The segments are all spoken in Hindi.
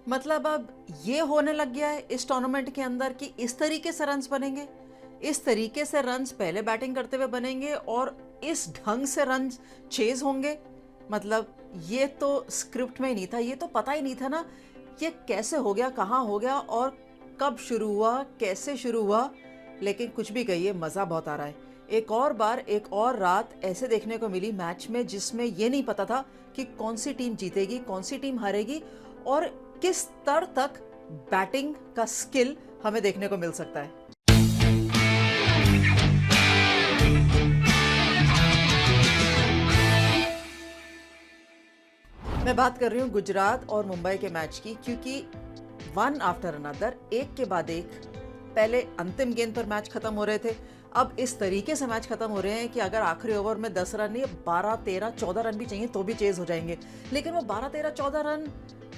मतलब अब ये होने लग गया है इस टूर्नामेंट के अंदर कि इस तरीके से रन्स बनेंगे, इस तरीके से रन्स पहले बैटिंग करते हुए बनेंगे और इस ढंग से रन्स चेज होंगे। मतलब ये तो स्क्रिप्ट में ही नहीं था, ये तो पता ही नहीं था ना ये कैसे हो गया, कहाँ हो गया और कब शुरू हुआ, कैसे शुरू हुआ। लेकिन कुछ भी कहिए, मज़ा बहुत आ रहा है। एक और बार, एक और रात ऐसे देखने को मिली मैच में जिसमें ये नहीं पता था कि कौन सी टीम जीतेगी, कौन सी टीम हारेगी और किस स्तर तक बैटिंग का स्किल हमें देखने को मिल सकता है। मैं बात कर रही हूँ गुजरात और मुंबई के मैच की, क्योंकि वन आफ्टर अनदर, एक के बाद एक, पहले अंतिम गेंद पर मैच खत्म हो रहे थे। अब इस तरीके से मैच खत्म हो रहे हैं कि अगर आखिरी ओवर में 10 रन नहीं, 12, 13, 14 रन भी चाहिए तो भी चेज हो जाएंगे। लेकिन वो 12, 13, 14 रन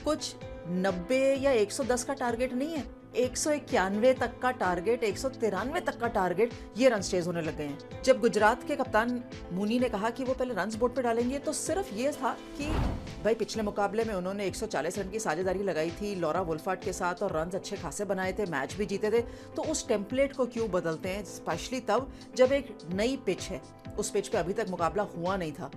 कुछ 90 या 110 का टारगेट नहीं है, 191 तक का टारगेट, 193 तक का टारगेट, ये रन चेज होने लग गए हैं। जब गुजरात के कप्तान मूनी ने कहा कि वो पहले रन्स बोर्ड पे डालेंगे तो सिर्फ ये था कि भाई पिछले मुकाबले में उन्होंने 140 रन की साझेदारी लगाई थी लॉरा वुल्फार्ड के साथ और रन अच्छे खासे बनाए थे, मैच भी जीते थे, तो उस टेम्पलेट को क्यों बदलते हैं, स्पेशली तब जब एक नई पिच है। उस पिच पे अभी तक मुकाबला हुआ नहीं था।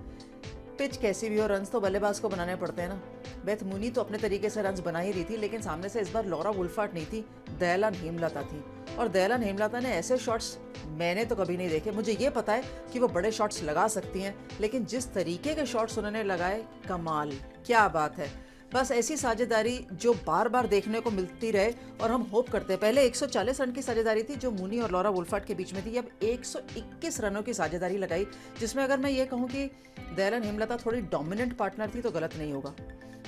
पिच कैसी भी हो, रन्स तो बल्लेबाज को बनाने पड़ते हैं ना। बेथ मुनी तो अपने तरीके से रन्स बना ही रही थी, लेकिन सामने से इस बार लॉरा वुल्फार्ड नहीं थी, दयालन हेमलता थी। और दयालन हेमलता ने ऐसे शॉट्स मैंने तो कभी नहीं देखे। मुझे ये पता है कि वो बड़े शॉट्स लगा सकती हैं, लेकिन जिस तरीके के शॉट्स उन्होंने लगाए, कमाल, क्या बात है। बस ऐसी साझेदारी जो बार बार देखने को मिलती रहे और हम होप करते हैं। पहले 140 रन की साझेदारी थी जो मूनी और लॉरा वुल्फार्ड के बीच में थी, अब 121 रनों की साझेदारी लगाई, जिसमें अगर मैं ये कहूँ कि दयालन हेमलता थोड़ी डोमिनेंट पार्टनर थी तो गलत नहीं होगा।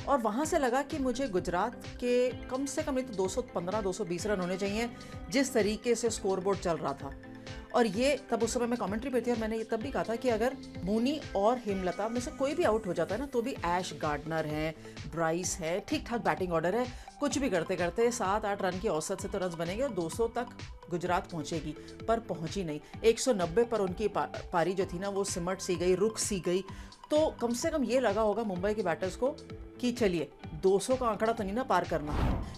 और वहाँ से लगा कि मुझे गुजरात के कम से कम नहीं तो 215, 220 रन होने चाहिए, जिस तरीके से स्कोरबोर्ड चल रहा था। और ये तब उस समय मैं कमेंट्री पे थी और मैंने ये तब भी कहा था कि अगर मूनी और हेमलता में से कोई भी आउट हो जाता है ना, तो भी ऐश गार्डनर है, ब्राइस है, ठीक ठाक बैटिंग ऑर्डर है, कुछ भी करते करते 7-8 रन की औसत से तो रन बनेंगे और 200 तक गुजरात पहुंचेगी, पर पहुंची नहीं। 190 पर उनकी पारी जो थी ना वो सिमट सी गई, रुक सी गई। तो कम से कम ये लगा होगा मुंबई के बैटर्स को कि चलिए 200 का आंकड़ा तो नहीं ना पार करना।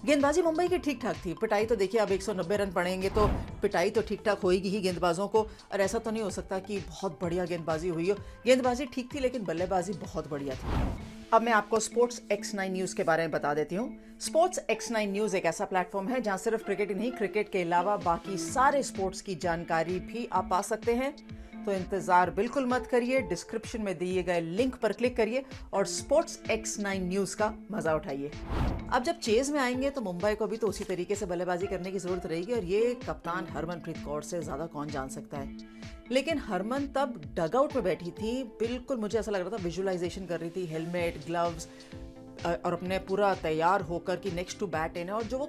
गेंदबाजी मुंबई की ठीक ठाक थी, पिटाई तो देखिए, अब 190 रन पड़ेंगे तो पिटाई तो ठीक ठाक होएगी ही गेंदबाजों को। और ऐसा तो नहीं हो सकता कि बहुत बढ़िया गेंदबाजी हुई हो। गेंदबाजी ठीक थी लेकिन बल्लेबाजी बहुत बढ़िया थी। अब मैं आपको स्पोर्ट्स X9 न्यूज़ के बारे में बता देती हूँ। स्पोर्ट्स X9 न्यूज़ एक ऐसा प्लेटफॉर्म है जहाँ सिर्फ क्रिकेट ही नहीं, क्रिकेट के अलावा बाकी सारे स्पोर्ट्स की जानकारी भी आप पा सकते हैं। तो इंतजार बिल्कुल मत करिए, डिस्क्रिप्शन में दिए गए लिंक पर क्लिक करिए और स्पोर्ट्स X9 न्यूज़ का मजा उठाइए। अब जब चेज में आएंगे तो मुंबई को भी तो उसी तरीके से बल्लेबाजी करने की जरूरत रहेगी, और ये कप्तान हरमनप्रीत कौर से ज्यादा कौन जान सकता है। लेकिन हरमन तब डगआउट में बैठी थी, बिल्कुल मुझे ऐसा लग रहा था विजुअलाइजेशन कर रही थी, हेलमेट, ग्लव्स और अपने पूरा तैयार होकर कि नेक्स्ट टू बैट इन है। और जो वो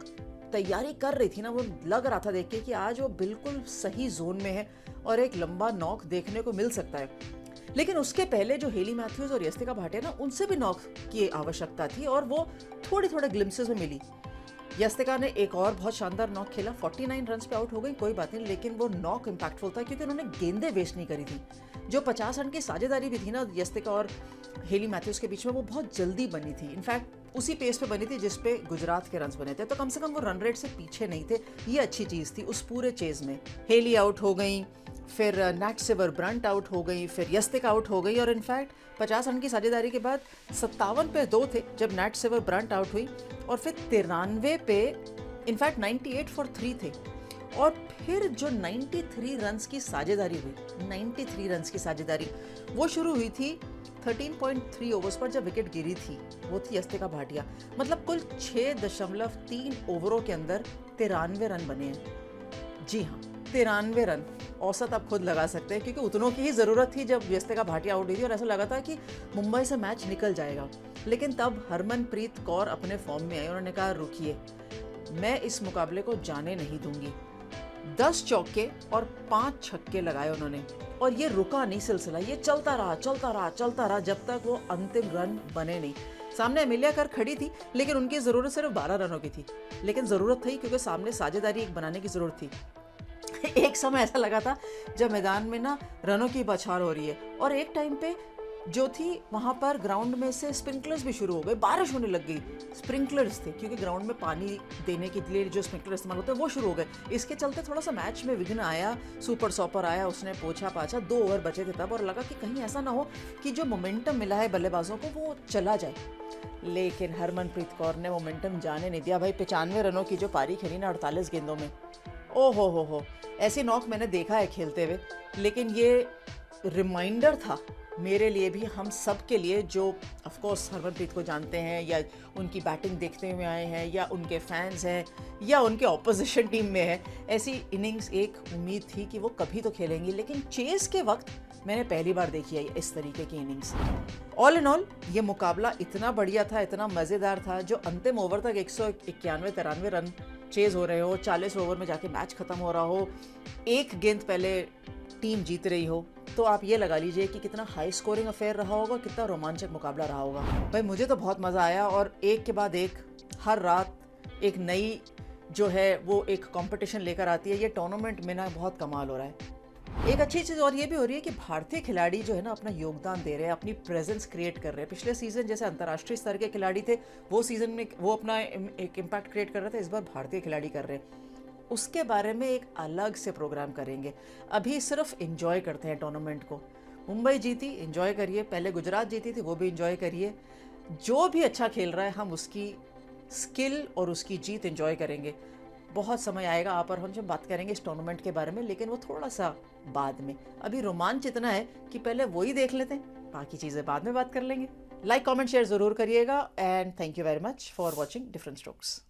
तैयारी कर रही थी ना, वो लग रहा था देख के कि आज वो बिल्कुल सही जोन में है और एक लंबा नॉक देखने को मिल सकता है। लेकिन उसके पहले जो हेली मैथ्यूज और यस्तिका भाटिया ना, उनसे भी नॉक की आवश्यकता थी और वो थोड़े ग्लिम्सेस में मिली। यस्तिका ने एक और बहुत शानदार नॉक खेला, 49 रन पे आउट हो गई, कोई बात नहीं, लेकिन वो नॉक इम्पैक्टफुल था क्योंकि उन्होंने गेंदें वेस्ट नहीं करी थी। जो 50 रन की साझेदारी भी थी ना यस्तिका और हेली मैथ्यूज के बीच में, वो बहुत जल्दी बनी थी। इनफैक्ट उसी पेस पे बनी थी जिस पे गुजरात के रन्स बने थे, तो कम से कम वो रन रेट से पीछे नहीं थे। ये अच्छी चीज थी उस पूरे चेज में। हेली आउट हो गई, फिर नैट सिवर ब्रंट आउट हो गई, फिर यस्तिका आउट हो गई, और इनफैक्ट 50 रन की साझेदारी के बाद 57 पे 2 थे जब नैट सिवर ब्रंट आउट हुई, और फिर 93 पे इनफैक्ट 98 फॉर 3 थे। और फिर जो 93 रन्स की साझेदारी हुई, 93 रन्स की साझेदारी, वो शुरू हुई थी 13.3 ओवर्स पर जब विकेट गिरी थी, वो थी यस्तिका भाटिया। मतलब कुल 6.3 ओवरों के अंदर 93 रन बने हैं। जी हाँ, 93 रन। औसत आप खुद लगा सकते हैं क्योंकि उतनों की ही ज़रूरत थी जब यस्तिका भाटिया आउट हुई थी और ऐसा लगा था कि मुंबई से मैच निकल जाएगा। लेकिन तब हरमनप्रीत कौर अपने फॉर्म में आई, उन्होंने कहा रुकिए, मैं इस मुकाबले को जाने नहीं दूंगी। 10 चौके और 5 छक्के लगाए उन्होंने, और ये रुका नहीं सिलसिला, ये चलता रहा जब तक वो अंतिम रन बने नहीं। सामने एमिलिया कर खड़ी थी लेकिन उनकी ज़रूरत सिर्फ 12 रनों की थी, लेकिन ज़रूरत थी क्योंकि सामने साझेदारी एक बनाने की ज़रूरत थी। एक समय ऐसा लगा था जब मैदान में ना रनों की बौछार हो रही है, और एक टाइम पे जो थी वहाँ पर ग्राउंड में से स्प्रिंकलर्स भी शुरू हो गए, बारिश होने लग गई। स्प्रिंकलर्स थे क्योंकि ग्राउंड में पानी देने के लिए जो स्प्रिंकलर इस्तेमाल होते हैं वो शुरू हो गए। इसके चलते थोड़ा सा मैच में विघ्न आया। सुपर सॉपर आया, उसने पोछा पाछा, 2 ओवर बचे थे तब, और लगा कि कहीं ऐसा ना हो कि जो मोमेंटम मिला है बल्लेबाजों को वो चला जाए। लेकिन हरमनप्रीत कौर ने मोमेंटम जाने नहीं दिया भाई। 95 रनों की जो पारी खेली ना 48 गेंदों में, ओ हो, ऐसी नॉक मैंने देखा है खेलते हुए। लेकिन ये रिमाइंडर था मेरे लिए भी, हम सब के लिए जो ऑफ कोर्स हरमनप्रीत को जानते हैं या उनकी बैटिंग देखते हुए आए हैं या उनके फैंस हैं या उनके ऑपोजिशन टीम में है। ऐसी इनिंग्स एक उम्मीद थी कि वो कभी तो खेलेंगी, लेकिन चेस के वक्त मैंने पहली बार देखी है इस तरीके की इनिंग्स। ऑल इन ऑल ये मुकाबला इतना बढ़िया था, इतना मज़ेदार था। जो अंतिम ओवर तक 191-93 रन चेज हो रहे हो, 40 ओवर में जाके मैच खत्म हो रहा हो, एक गेंद पहले टीम जीत रही हो, तो आप ये लगा लीजिए कि कितना हाई स्कोरिंग अफेयर रहा होगा, कितना रोमांचक मुकाबला रहा होगा। भाई मुझे तो बहुत मज़ा आया, और एक के बाद एक हर रात एक नई जो है वो एक कंपटीशन लेकर आती है। ये टूर्नामेंट में ना बहुत कमाल हो रहा है। एक अच्छी चीज़ और ये भी हो रही है कि भारतीय खिलाड़ी जो है ना अपना योगदान दे रहे हैं, अपनी प्रेजेंस क्रिएट कर रहे हैं। पिछले सीजन जैसे अंतर्राष्ट्रीय स्तर के खिलाड़ी थे, वो सीजन में वो अपना एक इम्पैक्ट क्रिएट कर रहे थे, इस बार भारतीय खिलाड़ी कर रहे हैं। उसके बारे में एक अलग से प्रोग्राम करेंगे। अभी सिर्फ एंजॉय करते हैं टूर्नामेंट को। मुंबई जीती, एंजॉय करिए। पहले गुजरात जीती थी, वो भी एंजॉय करिए। जो भी अच्छा खेल रहा है हम उसकी स्किल और उसकी जीत एंजॉय करेंगे। बहुत समय आएगा आप और हम जब बात करेंगे इस टूर्नामेंट के बारे में, लेकिन वो थोड़ा सा बाद में। अभी रोमांच इतना है कि पहले वो ही देख लेते हैं, बाकी चीज़ें बाद में बात कर लेंगे। लाइक कमेंट शेयर ज़रूर करिएगा, and thank you very much for watching different strokes.